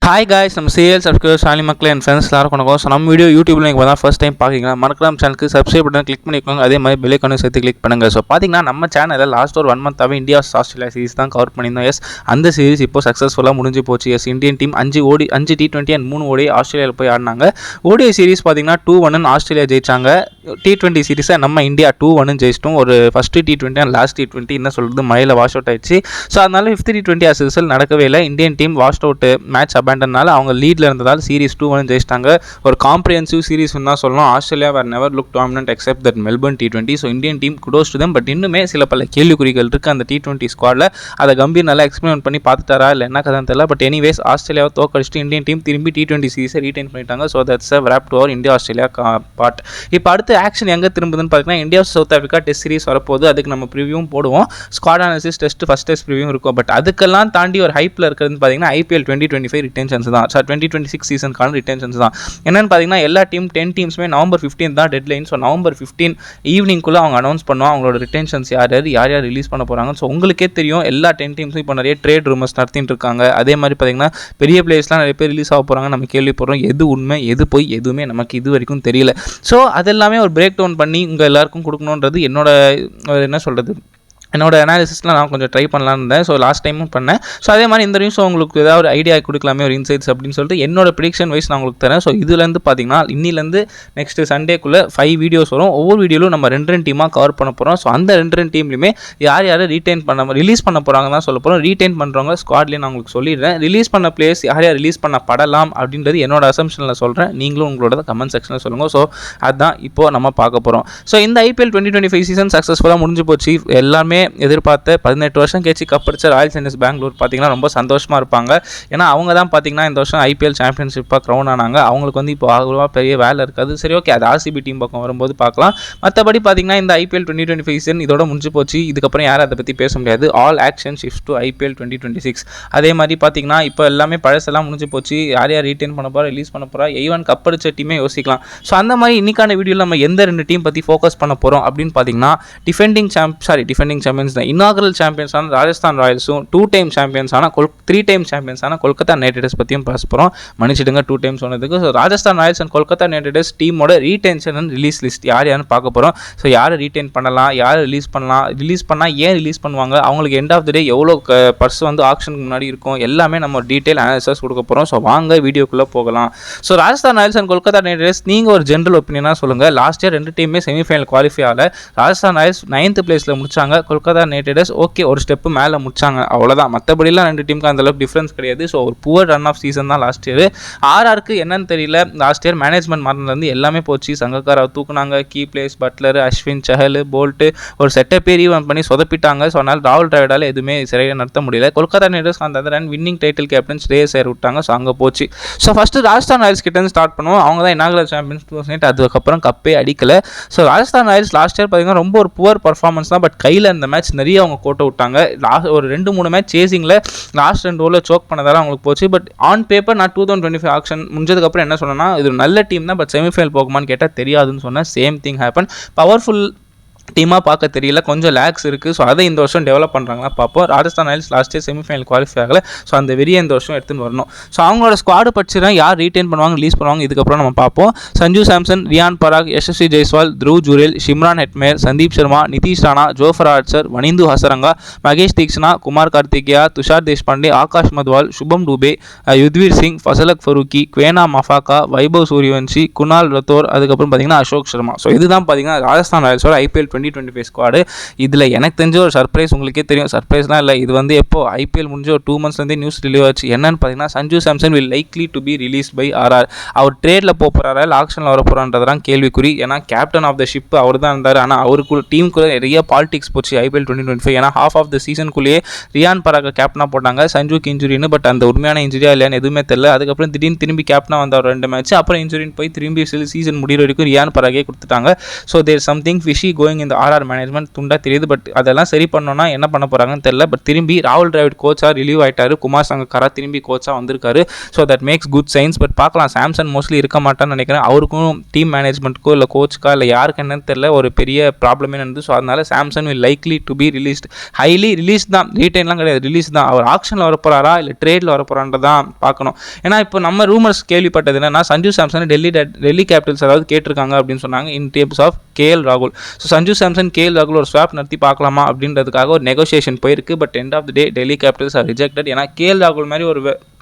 Hi guys, நம்ம serial subscriber சாலி மக்கள் and friends எல்லாரும் கொண்டோம். ஸோ நம்ம வீடியோ யூடியூப்ல நீங்கள் தான் ஃபர்ஸ்ட் டைம் பார்க்குறீங்களா, மறக்காம சேனலுக்கு சப்ஸ்கிரைப் பட்டன் கிளிக் பண்ணிக்கோங்க. அதே மாதிரி பெல் ஐக்கானை சேர்த்து கிளிக் பண்ணுங்கள். ஸோ பார்த்தீங்கன்னா நம்ம சேனலில் லாஸ்ட் ஒரு 1 மந்த்தாகவே இந்தியா ஆஸ்திரேலியா சீரிஸ் தான் கவர் பண்ணியிருந்தோம். எஸ், அந்த சீரிஸ் இப்போ சக்ஸஸ்ஃபுல்லாக முடிஞ்சு போச்சு. Yes, Indian team 5 T20 and 3 ODI ஆஸ்திரேலியாவில் போய் ஆடினாங்க. ODI சீரிஸ் பார்த்தீங்கன்னா 2-1 ஆஸ்திரேலியா ஜெயிச்சாங்க. T20 சீரிஸை நம்ம இந்தியா 2-1 ஜெயிச்சிட்டோம். ஒரு first T20 and last T20 என்ன சொல்கிறது மழையில் வாஷ் அவுட் ஆயிடுச்சு. ஸோ அதனால 5th T20 as ரிசல்ட் நடக்கவே இல்லை. Indian team wash out match அபேண்டனால அவங்க லீடில் இருந்ததால் சீரிஸ் 2-1 ஜெயிச்சிட்டாங்க. ஒரு காம்ப்ரிஹென்சிவ் சீரிஸ் தான் சொல்லணும். Australia where never look dominant accept that Melbourne T20. So Indian team kudos to them. But இன்னுமே சில பல கேள்விக்குறிகள் இருக்குது அந்த T20 ஸ்குவாடில். அதை கம்பீர் நல்லா எக்ஸ்பிளைன் பண்ணி பார்த்துட்டாரா இல்லை என்ன கதை தெரியல. பட் எனிவேஸ் ஆஸ்திரேலியாவை தோக்கடிச்சிட்டு இந்தியன் டீம் திரும்பி T20 சீரிஸை ரீடைன் பண்ணிட்டாங்க. So that's a wrap to our India Australia part. இப்போ அடுத்து ஆக்ஷன் எங்கே திரும்புதுன்னு பார்த்தீங்கன்னா India south Africa test series வரப்போகுது. அதுக்கு நம்ம ப்ரிவியூவும் போடுவோம். Squad analysis test first test preview இருக்கும். பட் அதுக்கெல்லாம் தாண்டி ஒரு ஹைப்பில் இருக்கிறதுன்னு பார்த்தீங்கன்னா IPL 2025 ரிட்டென்ஷன்ஸ் தான். 2026 சீசனுக்கான ரிட்டென்ஷன்ஸ் தான். என்னென்னு பார்த்தீங்கன்னா எல்லா 10 டீம்ஸுமே November 15 தான் டெட்லைன். ஸோ November 15 ஈவினிங்குள்ளே அவங்க அனௌன்ஸ் பண்ணுவோம் அவங்களோட ரிட்டென்ஷன்ஸ் யார் ரிலீஸ் பண்ண போகிறாங்க. ஸோ உங்களுக்கே தெரியும் எல்லா 10 டீம்ஸும் இப்போ நிறைய ட்ரேட் ரூமர்ஸ் நடத்திட்டு இருக்காங்க. அதே மாதிரி பார்த்தீங்கன்னா பெரிய பிளேயர்ஸ்லாம் நிறைய பேர் ரிலீஸ் ஆக போகிறாங்க நம்ம கேள்விப்படுறோம். எது உண்மை எது போய் எதுவுமே நமக்கு இது வரைக்கும் தெரியல. ஸோ அதெல்லாமே ஒரு பிரேக் டவுன் பண்ணி உங்கள் எல்லாருக்கும் கொடுக்கணுன்றது என்னோட என்ன சொல்கிறது என்னோட அனாலிசிஸ்லாம் நான் கொஞ்சம் ட்ரை பண்ணலான்னு இருந்தேன். ஸோ லாஸ்ட் டைமும் பண்ணேன். ஸோ அதே மாதிரி இந்த நியூஸ் உங்களுக்கு ஏதாவது ஒரு ஐடியா கொடுக்கலாமே, ஒரு இன்சைட்ஸ் அப்படின்னு சொல்லிட்டு என்னோட ப்ரிடிக்ஷன் வைஸ் நான் உங்களுக்கு தரேன். ஸோ இதுலேருந்து பார்த்தீங்கன்னா இன்னிலேருந்து நெக்ஸ்ட் சண்டேக்குள்ளே 5 வீடியோஸ் வரும். ஒவ்வொரு வீடியோவிலும் நம்ம 2 டீமாக கவர் பண்ண போகிறோம். ஸோ அந்த 2 டீம்லையுமே யார் ரீடைன் பண்ண ரிலீஸ் பண்ண போகிறாங்க தான் சொல்ல போகிறோம். ரீடைன் பண்ணுறவங்க ஸ்குவாட்லேயே நான் உங்களுக்கு சொல்லிடுறேன். ரிலீஸ் பண்ண பிளேயர்ஸ் யார் ரிலீஸ் பண்ண படலாம் அப்படின்றது என்னோட அசம்ஷனில் சொல்கிறேன். நீங்களும் உங்களோட கமெண்ட் செக்ஷனில் சொல்லுங்கள். ஸோ அதுதான் இப்போது நம்ம பார்க்க போகிறோம். ஸோ இந்த IPL 2025 சீசன் சக்ஸஸ்ஃபுல்லாக முடிஞ்சு போச்சு. எல்லாருமே எதிர்பார்த்த 18 வருஷம் கழிச்சு கப் அடிச்ச ராயல் சேலஞ்சர்ஸ் பெங்களூர் பார்த்தீங்கன்னா ரொம்ப சந்தோஷமாக இருப்பாங்க. ஏன்னா அவங்க தான் பார்த்தீங்கன்னா இந்த வருஷம் IPL சாம்பியன்ஷிப்பாக க்ரௌன் ஆனாங்க. அவங்களுக்கு இப்போ அவ்வளோவா பெரிய வேலை இருக்காது. சரி, ஓகே, அது RCB டீம் பக்கம் வரும்போது பார்க்கலாம். மற்றபடி பார்த்தீங்கன்னா இந்த IPL 2025 சீசன் இதோட முடிஞ்சு போச்சு. இதுக்கப்புறம் யாரும் அதை பற்றி பேச முடியாது. All action shift to IPL 2026. அதே மாதிரி பார்த்தீங்கன்னா இப்போ எல்லாமே பழசெல்லாம் முடிஞ்சு போச்சு. யார் ரீடைன் பண்ண போகிறா, ரிலீஸ் பண்ண போகிறா, ஈவன் கப் அடிச்ச டீமே யோசிக்கலாம். ஸோ அந்த மாதிரி இன்னைக்கான வீடியோவில் நம்ம எந்த 2 டீம் பற்றி ஃபோக்கஸ் பண்ண போகிறோம் அப்படின்னு பார்த்தீங்கன்னா டிஃபெண்டிங் சாம்பியன்ஸ் தான் இனாகரல் சாம்பியன்ஸான ராஜஸ்தான் ராயல்ஸும் 2 டைம் சாம்பியன்ஸான 3 டைம் சாம்பியன்ஸான கொல்கத்தா நைட் ரைடர்ஸ் பற்றியும் பேச போகிறோம். மன்னிச்சிடுங்க 2 டைம் சொன்னதுக்கு. So Rajasthan Royals and Kolkata night Riders டீமோட ரீடென்ஷன் அண்ட் ரிலீஸ் லிஸ்ட் யாருன்னு பார்க்க போகிறோம். ஸோ யாரை ரீடைன் பண்ணலாம், யார் ரிலீஸ் பண்ணால் ஏன் ரிலீஸ் பண்ணுவாங்க, அவங்களுக்கு எண்ட் ஆஃப் த டே எவ்வளோ பர்ஸ் ஆக்ஷனுக்கு முன்னாடி இருக்கும், எல்லாமே நம்ம டீட்டெயில் அனாலிசிஸ் கொடுக்க போகிறோம். ஸோ வாங்க வீடியோக்குள்ளே போகலாம். So Rajasthan Royals and Kolkata night Riders நீங்கள் ஒரு ஜென்ரல் ஒப்பீனியனாக சொல்லுங்கள். லாஸ்ட் இயர் 2 டீமே செமிஃபைனல் குவாலிஃபை ஆகல. ராஜஸ்தான் ராயல்ஸ் 9th பிளேஸில் முடிச்சாங்க. கொல்கத்தா நைட் ரைடர்ஸ் ஓகே ஒரு ஸ்டெப்பு மேலே முடிச்சாங்க, அவ்வளோதான். மற்றபடிலாம் 2 டீமுக்கு அந்தளவுக்கு டிஃப்ரென்ஸ் கிடையாது. ஸோ ஒரு புவர் ரன் ஆஃப் சீசன் தான் லாஸ்ட் இயர். RRக்கு என்னன்னு தெரியல. லாஸ்ட் இயர் மேனேஜ்மெண்ட் மாறினதுலேருந்து எல்லாமே போச்சு. சங்கக்காராவை தூக்குனாங்க, key players Butler, Ashwin, Chahal, Boult ஒரு செட்டப்பே ரீவன் பண்ணி சொதப்பிட்டாங்க. ஸோ அதனால் ராகுல் டிராவிடால் எதுவுமே சரியாக நடத்த முடியல. கொல்கத்தா நைட் ரைடர்ஸ் அந்த run winning title captain Shreyas Iyer விட்டாங்க. ஸோ அங்கே போச்சு. ஸோ ஃபஸ்ட்டு ராஜஸ்தான் ராயல்ஸ் கிட்டேருந்து ஸ்டார்ட் பண்ணுவோம். அவங்க தான் இனாகரல் சாம்பியன்ஸ் 2008. அதுக்கப்புறம் கப்பே அடிக்கலை. So Rajasthan Royals last year பார்த்தீங்கன்னா ரொம்ப ஒரு புவர் பர்ஃபார்மன்ஸ் தான். பட் கையில் இந்த மேட்ச் நிறைய அவங்க கோட்டை விட்டாங்க. ஒரு 2-3 மேட்ச் சேசிங்கில் லாஸ்ட் 2 ஓவரில் சோக் பண்ணதால அவங்களுக்கு போச்சு. பட் ஆன் பேப்பர் நான் 2025 ஆக்ஷன் முடிஞ்சதுக்கப்புறம் என்ன சொன்னேன்னா இது ஒரு நல்ல டீம் தான். பட் செமிஃபைனல் போகுமான்னு கேட்டால் தெரியாதுன்னு சொன்னேன். Same thing happen. பவர்ஃபுல் டீமாக பார்க்க தெரியல, கொஞ்சம் லேக்ஸ் இருக்குது. ஸோ அதை இந்த வருஷம் டெவலப் பண்ணுறாங்களா பார்ப்போம். Rajasthan Royals last year semi-final qualify ஆகலை. ஸோ அந்த வெறியை இந்த வருஷம் எடுத்துன்னு வரணும். ஸோ அவங்களோட ஸ்குவாடு பட்சம் யார் ரீடைன் பண்ணுவாங்க, ரிலீஸ் பண்ணுவாங்க, இதுக்கப்புறம் நம்ம பார்ப்போம். Sanju Samson, Riyan Parag, Yashasvi Jaiswal, Dhruv Jurel, Shimron Hetmyer, Sandeep Sharma, Nitish Rana, Jofra Archer, Wanindu Hasaranga, Maheesh Theekshana, Kumar Kartikeya, Tushar Deshpande, Akash Madhwal, Shubham Dubey, Yudhvir Singh, Fazalhaq Farooqi, Kwena Maphaka, Vaibhav Suryavanshi, Kunal Rathour, அதுக்கப்புறம் பார்த்தீங்கன்னா அசோக் சர்மா. ஸோ இதுதான் பார்த்தீங்கன்னா ராஜஸ்தான் ராயல்ஸோட IPL 2025 ஸ்குவாடு. இதில் எனக்கு தெரிஞ்ச ஒரு சர்ப்ரைஸ் உங்களுக்கே தெரியும். சர்ப்ரைஸ்லாம் இல்லை, இது எப்போ IPL முடிஞ்ச ஒரு 2 months நியூஸ் ரிலீவ் ஆச்சு. என்னன்னு பார்த்தீங்கன்னா Sanju Samson will likely to be release by RR. அவர் ட்ரேடில் போகிறாரா இல்லை ஆக்ஷனில் வர போகிறான்றதான் கேள்விக்குறி. ஏன்னா கேப்டன் ஆஃப் த ஷிப் அவர் தான் இருந்தார். ஆனால் அவருக்கு டீமுக்குள்ளே நிறைய பாலிடிக்ஸ் போச்சு IPL 2025. ஏன்னா ஹாஃப் ஆஃப் த சீசனுக்குள்ளேயே ரியான் பராக கேப்டனாக போட்டாங்க. சஞ்சுக்கு இன்ஜுரின்னு, பட் அந்த உண்மையான இன்ஜுரியா இல்லையான்னு எதுவுமே தெரியல. அதுக்கப்புறம் திடீர்னு திரும்பி கேப்டனாக வந்தார் 2 மேட்ச். அப்புறம் இன்ஜுரின்னு போய் திரும்பி சீசன் முடிகிற வரைக்கும் ரியான் பராகே கொடுத்துட்டாங்க. So there something fishy going in இந்த ஆர்ஆர் மேனேஜ்மெண்ட் துண்டா தெரியுது. பட் அதெல்லாம் சரி பண்ணோன்னா என்ன பண்ண போகிறாங்கன்னு தெரியல. பட் திரும்பி ராகுல் டிராவிட் கோச்சாக ரிலீவ் ஆகிட்டாரு, குமார் சங்கக்காரா திரும்பி கோச்சாக வந்திருக்காரு. So that makes good science. But பார்க்கலாம், சாம்சன் மோஸ்ட்லி இருக்க மாட்டான்னு நினைக்கிறேன். அவருக்கும் டீம் மேனேஜ்மெண்ட்க்கோ இல்லை கோச்சுக்கா இல்லை யாருக்கு என்னன்னு தெரியல, ஒரு பெரிய ப்ராப்ளமே நடந்து. ஸோ அதனால Samson will likely to be released. Highly release தான், ரீடைன்லாம் கிடையாது, ரிலீஸ் தான். அவர் ஆக்ஷனில் வரப்போறாரா இல்லை ட்ரேடில் வரப்போறான்றதான் பார்க்கணும். ஏன்னா இப்போ நம்ம ரூமர்ஸ் கேள்விப்பட்டது என்னன்னா, சஞ்சு சாம்சன் டெல்லி கேபிட்டல்ஸ் அதாவது கேட்டிருக்காங்க அப்படின்னு சொன்னாங்க இன் டேர்ம்ஸ் ஆஃப் கேஎல் ராகுல். ஸோ சஞ்சு சாம்சன் கேஎல் ராகுல் ஒரு ஸ்வாப் நடத்தி பார்க்கலாமா அப்படின்றதுக்காக ஒரு நெகோசியேஷன் போயிருக்கு. But end of the day Delhi Capitals are rejected. ஏன்னா கேஎல் ராகுல் மாதிரி ஒரு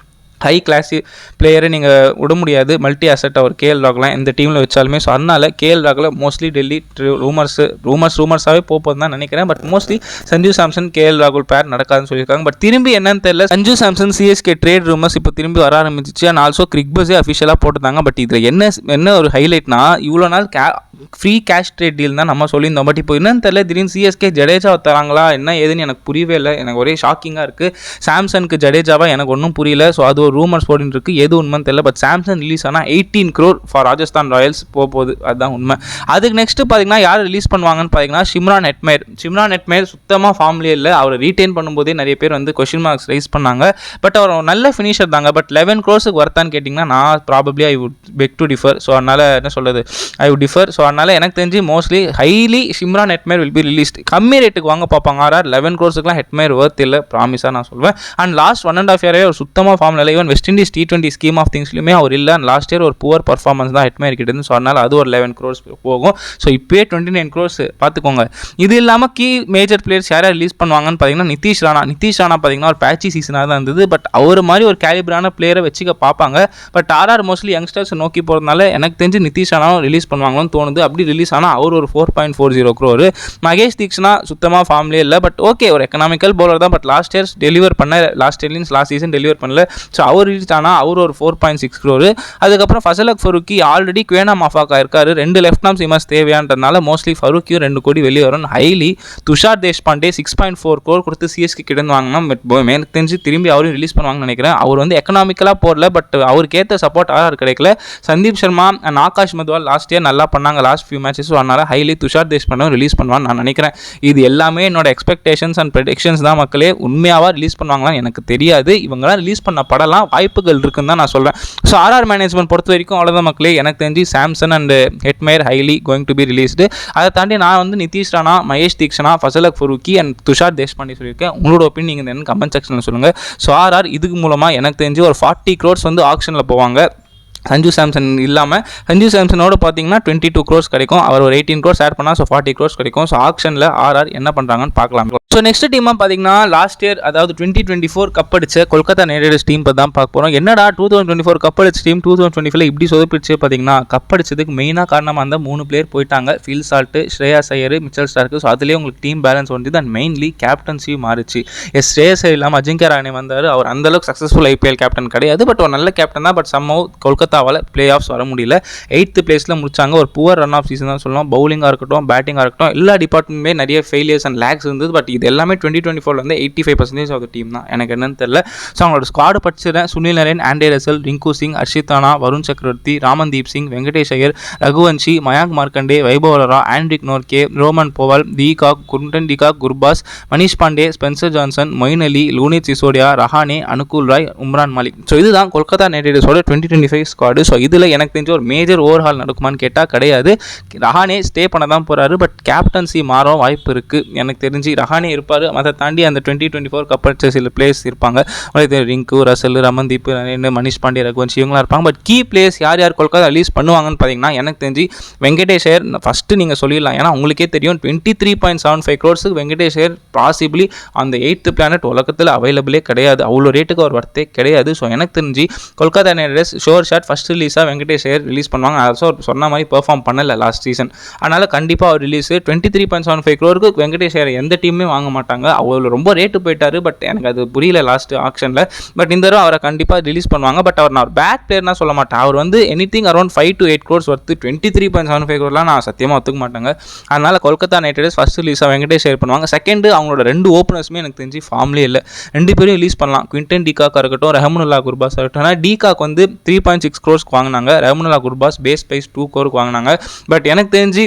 ஹை கிளாஸி பிளேயரை நீங்கள் விட முடியாது, மல்டி அசெட் அவர் கேஎல் ராகுலாம் எந்த டீமில் வச்சாலுமே. ஸோ அதனால் கேஎல் ராகுல மோஸ்ட்லி டெல்லி ரூமர்ஸாகவே போகுது தான் நினைக்கிறேன். But mostly Sanju Samson KL ராகுல் பேர் நடக்காதுன்னு சொல்லியிருக்காங்க. பட் திரும்பி என்னன்னு தெரியல, Sanju Samson CSK trade rumours இப்போ திரும்பி வர ஆரம்பிச்சிச்சு. அண்ட் ஆல்சோ கிரிக்பஸே அஃபிஷியலாக போட்டுருந்தாங்க. பட் இதில் என்ன ஒரு ஹைலைட்னா, இவ்வளோ நாள் ஃப்ரீ கேஷ் ட்ரேட் டீல் தான் நம்ம சொல்லியிருந்தோம். பட் இப்போ என்னன்னு தெரியல, திடீர்னு சிஎஸ்கே ஜடேஜா தராங்களா என்ன ஏதுன்னு எனக்கு புரியவே இல்லை. எனக்கு ஒரே ஷாக்கிங்காக இருக்குது. சாம்சனுக்கு ஜடேஜாவா எனக்கு ஒன்றும் புரியல. ஸோ அது ஒரு ரூமர்ஸ் போட்டு இருக்கு, எது உண்மைன்னு தெரியல. பட் சாம்சங் ரிலீஸ் ஆனால் 18 crore ஃபார் ராஜஸ்தான் ராயல்ஸ் போகுது, அதுதான் உண்மை. அதுக்கு நெக்ஸ்ட் பார்த்தீங்கன்னா யார் ரிலீஸ் பண்ணுவாங்கன்னு பார்த்தீங்கன்னா ஷிம்ரான் ஹெட்மேயர் சுத்தமாக ஃபார்ம்லேயே இல்லை. அவர் ரீட்டைன் பண்ணும்போதே நிறைய பேர் வந்து கொஸ்டின் மார்க்ஸ் ரைஸ் பண்ணாங்க. பட் அவர் நல்ல ஃபினிஷர் தாங்க. பட் 11 crore வர்த்தான்னு கேட்டிங்கன்னா நான் probably I would peg to differ. So அதனால் என்ன சொல்கிறது, ஐ வுட் டிஃபர். ஸோ அதனால் எனக்கு தெரிஞ்சு mostly highly ஷிம்ரான் Hetmyer will be released. கம்மி ரேட்டுக்கு வாங்க பார்ப்பாங்க. ஆர்ஆர் 11 crore ஹெட்மேயர் வர்த் இல்லை, ப்ராமிஸாக நான் சொல்வேன். அண்ட் லாஸ்ட் 1.5 year அவர் சுத்தமாக ஃபார்மில் இல்லை. Even West Indies T20 scheme of திங்ஸ்லையுமே அவர் இல்லை. அண்ட் லாஸ்ட் இயர் ஒரு புவர் பர்ஃபார்மன்ஸ் தான் ஹெட்மேயர் கிட்ட. ஸோ அதனால் அது ஒரு 11 crore போகும். ஸோ இப்போயே 29 crore பார்த்துக்கோங்க. இது இல்லாமல் கீ மேஜர் பிளேயர்ஸ் யாரை ரிலீஸ் பண்ணுவாங்கன்னு பார்த்தீங்கன்னா நிதிஷ் ராணா பார்த்தீங்கன்னா ஒரு பேட்சி சீசனாக தான் இருந்தது. பட் அவர் மாதிரி ஒரு கேலிபரான பிளேயரை வச்சுக்க பார்ப்பாங்க. பட் ஆர்ஆர் மோஸ்ட்லி யங்ஸ்டர்ஸ் நோக்கி போகிறதுனால எனக்கு தெரிஞ்சு நிதிஷ் ராணாவும் ரிலீஸ் பண்ணுவாங்கன்னு தோணுது. அப்படி ரிலீஸ் ஆனால் அவர் ஒரு 4.40 crore. மகேஷ் தீக்ஷனா சுத்தமாக ஃபார்ம்லேயே இல்லை. பட் ஓகே, ஒரு எக்கனாமிக்கல் பவுலர் தான். பட் லாஸ்ட் சீசன் டெலிவர் பண்ணல. ஸோ அவர் ரிலீஸ் ஆனால் அவர் ஒரு 4.6 crore. அதுக்கப்புறம் ஃபசலக் ஃபருக்கி ஆல்ரெடி குவேனா மாஃபாக்கா இருக்காரு. 2 லெஃப்ட் ஆர்ம் சீமர்ஸ் தேவையான்றதுனால மோஸ்ட்லி ஃபருக்கியும் 2 கோடி வெளியே வரும். ஹைலி துஷார் தேஷ்பாண்டே 6.4 crore கொடுத்து சிஎஸ்கே கிட்ட வாங்கினா. பட் எனக்கு தெரிஞ்சு திரும்பி அவரும் ரிலீஸ் பண்ணுவாங்கன்னு நினைக்கிறேன். அவர் வந்து எக்கனாமிக்கலாக போடல. பட் அவருக்கு ஏற்ற சப்போர்ட் ஆர்ஆர் கிடைக்கல. Sandeep Sharma and Akash Madhwal last year நல்லா பண்ணாங்க லாஸ்ட் ஃபியூ மேட்சஸ். அதனால ஹைலி துஷார் தேஷ்பாண்டே ரிலீஸ் பண்ணுவான்னு நான் நினைக்கிறேன். இது எல்லாமே என்னோட எக்ஸ்பெக்டேஷன்ஸ் அண்ட் ப்ரெடிக்ஷன்ஸ் தான் மக்களே. உண்மையாக ரிலீஸ் பண்ணுவாங்களான்னு எனக்கு தெரியாது. இவங்களாம் ரிலீஸ் பண்ண படலாம் வாய்ப்புகள் இருக்குன்னு தான் நான் சொல்கிறேன். ஸோ ஆர்ஆர் மேனேஜ்மெண்ட் பொறுத்த வரைக்கும் அவ்வளோதான் மக்களே. எனக்கு தெரிஞ்சு Samson and Hetmyer highly going to be released. அதை தாண்டி நான் வந்து நிதிஷ் ராணா, மகேஷ் தீக்ஷனா, ஃபசலக் ஃபருக்கி அண்ட் துஷார் தேஷ்பாண்டே சொல்லியிருக்கேன். உங்களோட ஒப்பீனியன் நீங்கள் என்ன கமெண்ட் செக்ஷனில் சொல்லுங்கள். ஸோ ஆர்ஆர் இதுக்கு மூலமாக எனக்கு தெரிஞ்சு ஒரு 40 crore வந்து ஆக்ஷனில் போவாங்க. சஞ்சு சாம்சன் இல்லாமல் சஞ்சு சாம்சனோட பார்த்தீங்கன்னா 22 crore கிடைக்கும். அவர் ஒரு 18 crore ஆட் பண்ணால் ஸோ 40 crore கிடைக்கும். ஸோ ஆக்ஷனில் ஆர்ஆர் என்ன பண்ணுறாங்கன்னு பார்க்கலாம். ஸோ நெக்ஸ்ட் டீமாக பார்த்தீங்கன்னா லாஸ்ட் இயர் அதாவது 2024 கப் அடிச்ச கொல்கத்தா நைட் ரைடர்ஸ் டீம் தான் பார்க்க போகிறோம். என்னடா 2024 கப் அடிச்ச டீம் 2025 இப்படி சொதப்பிடுச்சு பார்த்தீங்கன்னா, கப் அடிச்சதுக்கு மெயினாக காரணமாக இருந்தால் 3 பிளேயர் போயிட்டாங்க. Feel salt, Shreyas Iyer, Mitchell Stark. So அதுலேயே உங்களுக்கு டீம் பேலன்ஸ் வந்து அண்ட் மெயின்லி கேப்டன்சி மாறிச்சு. ஸ்ரேயாஸ் ஐயர் இல்லாமல் அஜிங்கியா ரஹானே வந்தார். அவர் அந்தளவுக்கு சக்ஸஸ்ஃபுல் ஐபிஎல் கேப்டன் கிடையாது. பட் ஒரு நல்ல கேப்டன் தான். பட் சம்மவ் கொல்கத்தாவால் பிளே ஆஃப்ஸ் வர முடியல. 8th பிளேஸில் முடிச்சாங்க. ஒரு புவர் ரன் ஆஃப் சீசன் தான் சொல்லலாம். பவுலிங்காக இருக்கட்டும், பேட்டிங்காக இருக்கட்டும், எல்லா டிபார்ட்மெண்ட்டுமே நிறைய ஃபெயிலியர்ஸ் அண்ட் லேக்ஸ் இருந்தது. பட் இது எல்லாமே 2024 வந்து 85% ஆஃப் த டீம் தான். எனக்கு என்னன்னு தெரியல. ஸோ அவங்களோட ஸ்குவாடு படிச்சிடறேன். Sunil Narine, Andre Russell, Rinku Singh, Harshit Rana, Varun Chakravarthy, Ramandeep Singh, Venkatesh Iyer, Raghuvanshi, Mayank Markande, Vaibhav Arora, Anrich Nortje, Rovman Powell, Quinton de Kock, Gurbaz, Manish Pandey, Spencer Johnson, Moeen Ali, Luvnith Sisodia, Rahane, Anukul Roy, Umran Malik. So இதுதான் கொல்கத்தா நைட் ரைடர்ஸோட 2025 ஸ்குவாடு. ஸோ இதில் எனக்கு தெரிஞ்ச ஒரு மேஜர் ஓவர்ஹால் நடக்குமான்னு கேட்டால் கிடையாது. ரஹானே ஸ்டே பண்ண தான் போகிறாரு. பட் கேப்டன்சி மாறும் வாய்ப்பு இருக்குது. எனக்கு தெரிஞ்சு ரஹானே இருப்பார். அதை தாண்டி அந்த 2024 கப் அடிச்ச சில பிளேயர்ஸ் இருப்பாங்க. ரிங்கு, ரசல், ரமன்தீப், மனிஷ் பாண்டே, ரகுவன்ஷி இவங்களாம் இருப்பாங்க. பட் கீ பிளேயர்ஸ் யார் யார் கொல்கத்தா ரிலீஸ் பண்ணுவாங்கன்னு பார்த்தீங்கன்னா, எனக்கு தெரிஞ்சு வெங்கடேஷ் ஐயர் ஃபஸ்ட்டு நீங்கள் சொல்லிடலாம். ஏன்னா உங்களுக்கே தெரியும் 23.75 crore வெங்கடேஷ் ஐயர் பாசிபிளி அந்த 8th பிளானட் உலகத்தில் அவைலபிளே கிடையாது. அவ்வளோ ரேட்டுக்கு அவர் வர்த்தே கிடையாது. ஸோ எனக்கு தெரிஞ்சு Kolkata night riders sure shot first ரிலீஸாக வெங்கடேஷ் ஐயர் ரிலீஸ் பண்ணுவாங்க. ஆல்சோ சொன்ன மாதிரி பெர்ஃபார்ம் பண்ணலை லாஸ்ட் சீசன். அதனால் கண்டிப்பாக அவர் ரிலீஸ் 23.75 crore வெங்கடேஷ் ஐயர் எந்த டீமே வாங்க மாட்டாங்க. அவ்வளோ ரொம்ப ரேட்டு போயிட்டாரு. பட் எனக்கு அது புரியல லாஸ்ட் ஆக்ஷனில். பட் இந்த தடவை அவரை கண்டிப்பாக ரிலீஸ் பண்ணுவாங்க. பட் அவர் நான் ஒரு பேட் பிளேயர்னா சொல்ல மாட்டேன். அவர் வந்து anything around 5 to 8 crore worth 23.75 crore நான் சத்தியமாக ஒத்துக்க மாட்டாங்க. அதனால் கொல்கத்தா நைட் ரைடர்ஸ் ஃபஸ்ட் ரிலீஸாக வெங்கடேஷ் ஐயர் பண்ணுவாங்க. செகண்டு அவங்களோட 2 ஓப்பனர்ஸுமே எனக்கு தெரிஞ்சு ஃபார்ம்லேயே இல்லை. 2 பேரும் ரிலீஸ் பண்ணலாம். குவிண்டன் டிகாக்காக இருக்கட்டும், ரஹமுனுல்லா குர்பாஸ் இருக்கட்டும். ஆனால் டிகாக் வந்து 3.6 crore வாங்கினாங்க. ரஹமுனுல்லா குர்பாஸ் பேஸ் ப்ரைஸ் 2 crore வாங்கினாங்க. பட் எனக்கு தெரிஞ்சு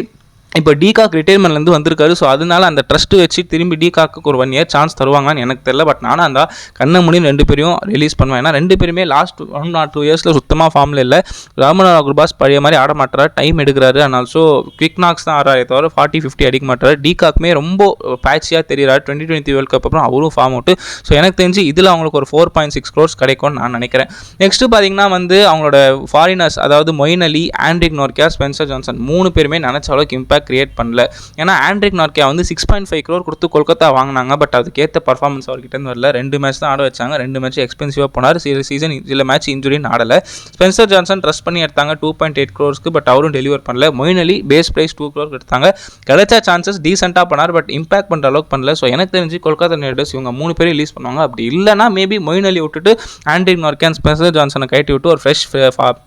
இப்போ டிகாக் ரிட்டைர்மெண்ட்லேருந்து வந்திருக்காரு. ஸோ அதனால அந்த ட்ரஸ்ட் வச்சு திரும்பி டிகாக்கு ஒரு 1 இயர் சான்ஸ் தருவாங்கன்னு எனக்கு தெரியல. பட் நானும் அந்த கண்ண முடியும் 2 பேரையும் ரிலீஸ் பண்ணுவேன். ஏன்னா 2 பேருமே லாஸ்ட் 1 or 2 இயர்ஸில் சுத்தமாக ஃபார்மில் இல்லை. ராமன் குர்பாஸ் பழைய மாதிரி ஆட மாட்டார், டைம் எடுக்கிறாரு. அண்ட் ஆல்சோ குவிக் நாக்ஸ் தான் ஆறாரே தவிர 40-50 அடிக்க மாட்டார். டிகாக்குமே ரொம்ப பேட்சியாக தெரிகிறார். 2023 வேர்ல்ட் கப் அப்புறம் அவரும் ஃபார்ம் அவுட்டு. ஸோ எனக்கு தெரிஞ்சு இதில் அவங்களுக்கு ஒரு 4.6 crores கிடைக்கும்னு நான் நினைக்கிறேன். நெக்ஸ்ட்டு பார்த்தீங்கன்னா அவங்களோட ஃபாரினர்ஸ், அதாவது மொயின் அலி, ஆண்ட்ரிக் நோர்க்கியா, ஸ்பென்சர் ஜான்சன் 3 பேருமே நினச்ச அளவுக்கு இம்பாக்ட் கிரியேட் பண்ணல. ஏன்னா ஆண்ட்ரிக் நார்க்கியா 6.5 crore கொடுத்து கொல்கத்தா வாங்கினாங்க. பட் அதுக்கேற்ற பர்ஃபார்மன்ஸ் அவர்கிட்ட வரல. 2 மேட்ச் தான் ஆட வச்சாங்க. 2 மேட்ச் எக்ஸ்பென்சிவாக போனார். சில மேட்ச் இன்ஜுரின்னு ஆடலை. ஸ்பென்சர் ஜான்சன் ட்ரஸ்ட் பண்ணி எடுத்தாங்க 2.8 crores, பட் அவரும் டெலிவர் பண்ணல. மொயின் அலி பேஸ் பிரைஸ் 2 crore எடுத்தாங்க. கிடைச்ச சான்சஸ் டீசெண்டாக பண்ணார், பட் இம்பாக்ட் பண்ணுற அளவுக்கு பண்ணல. ஸோ எனக்கு தெரிஞ்சு கொல்கத்தா நைட் ரைடர்ஸ் இவங்க 3 பேரும் ரிலீஸ் பண்ணுவாங்க. அப்படி இல்லைனா மேபி மொயின் அலி விட்டுட்டு ஆண்ட்ரிக் நார்க்கியா, ஸ்பென்சர் ஜான்சனை கட்டி விட்டு ஒரு fresh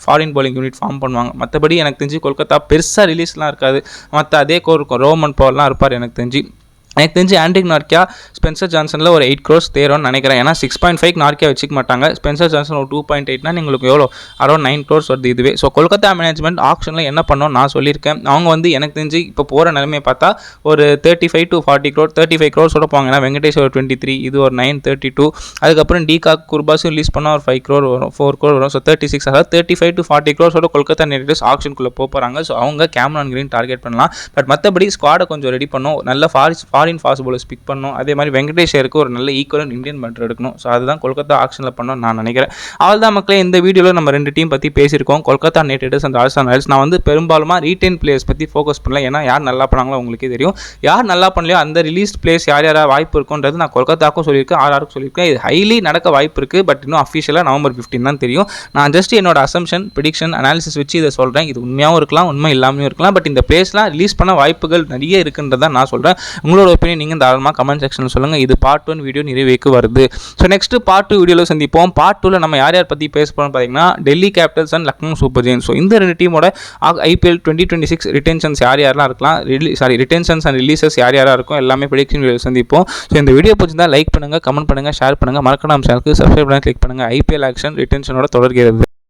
foreign bowling unit form பண்ணுவாங்க. மற்றபடி எனக்கு தெரிஞ்சு கொல்கத்தா பெருசாக ரிலீஸ்லாம் இருக்காது. மற்ற அதே கோர் இருக்கும், ரோமன் பவர்லாம் இருப்பார். எனக்கு தெரிஞ்சு ஆண்ட்ரிக் நார்க்கியா, ஸ்பென்சர் ஜான்சனில் ஒரு 8 crores தேரும்னு நினைக்கிறேன். ஏன்னா 6.5 நார்க்கியா வச்சுக்க மாட்டாங்க. ஸ்பென்சர் ஜான்சன் ஒரு 2.8னா உங்களுக்கு எவ்வளோ அரௌண்ட் 9 crores வருது இதுவே. ஸோ கொல்கத்தா மேனேஜ்மெண்ட் ஆக்ஷனில் என்ன பண்ணோம் நான் சொல்லியிருக்கேன். அவங்க எனக்கு தெரிஞ்சு இப்போ போகிற நிலைமையை பார்த்தா ஒரு 35-40 crore 35 crores போவாங்க. ஏன்னா வெங்கடேஷ் ஒரு 23, இது ஒரு 9-32. அதுக்கப்புறம் டிகாக் குர்பாஸும் ரிலீஸ் பண்ணால் ஒரு 5 crore வரும், 4 crore வரும். ஸோ 36, அதாவது 35-40 crores கொல்கத்தா நைட் ரைடர்ஸ் ஆக்ஷனுக்குள்ளே போகிறாங்க. ஸோ அவங்க கேமரான் கிரீன் டார்கெட் பண்ணலாம். பட் மற்றபடி ஸ்குவாடை கொஞ்சம் ரெடி பண்ணணும், நல்ல ஃபாரின் ஃபாஸ்ட் பாலர்ஸ் பிக் பண்ணணும். அதே மாதிரி வெங்கடேஷ் ஐயருக்கு ஒரு நல்ல ஈக்குவலன்ட் இந்தியன் பேட்டர் எடுக்கணும். ஸோ அதுதான் கொல்கத்தா ஆக்ஷனில் பண்ணணும் நான் நினைக்கிறேன். அவ்வளோதான் மக்களே, இந்த வீடியோவில் நம்ம 2 டீம் பற்றி பேசியிருக்கோம், Kolkata night Riders and Rajasthan Royals. நான் பெரும்பாலுமா ரீட்டைன் பிளேயர்ஸ் பற்றி ஃபோக்கஸ் பண்ணல. ஏன்னா யார் நல்லா பண்ணாங்களோ உங்களுக்கே தெரியும். யார் நல்லா பண்ணலையோ அந்த ரிலீஸ் பிளேயர்ஸ் யார் வாய்ப்பு இருக்குன்றது நான் கொல்கத்தாக்கும் சொல்லியிருக்கேன், ஆர்ஆருக்கும் சொல்லியிருக்கேன். இது ஹைலி நடக்க வாய்ப்பு இருக்குது. பட் இன்னும் அஃபிஷியலாக November 15 தான் தெரியும். நான் ஜஸ்ட் என்னோட அசம்ஷன், ப்ரிடிக்ஷன், அனாலிசிஸ் வச்சு இதை சொல்கிறேன். இது உண்மையாகவும் இருக்கலாம், உண்மை இல்லாமையும் இருக்கலாம். பட் இந்த பிளேஸ்லாம் ரிலீஸ் பண்ண வாய்ப்புகள் நிறைய இருக்குன்றதான் நான் சொல்கிறேன். உங்களோட ஒப்பீனியன் நீங்கள் தாராளமாக கமெண்ட் செக்ஷனில் சொல்லுங்கள். இது பார்ட் 1 வீடியோ நிறைவேக்கு வருது. ஸோ நெக்ஸ்ட் பார்ட் 2 வீடியோவில் சந்திப்போம். பார்ட் 2ல நம்ம யார் பற்றி பேச போகிறோம்னு பார்த்தீங்கன்னா Delhi Capitals and Lucknow Super Giants. So இந்த 2 டீமோட IPL 2026 ரிட்டென்ஷன்ஸ் யாரெல்லாம் இருக்கலாம், ரிட்டென்ஷன்ஸ் அண்ட் ரிலீசஸ் யாராக இருக்கும், எல்லாமே ப்ரெடிக்ஷன் வீடியோ சந்திப்போம். ஸோ இந்த வீடியோ பிடிச்சிருந்தா லைக் பண்ணுங்கள், கமெண்ட் பண்ணுங்கள், ஷேர் பண்ணுங்கள், மறக்காம சேனலுக்கு சப்ஸ்கிரைப் பண்ணி கிளிக் பண்ணுங்கள். IPL ஆக்ஷன் ரிட்டென்ஷனோட தொடர்கிறது.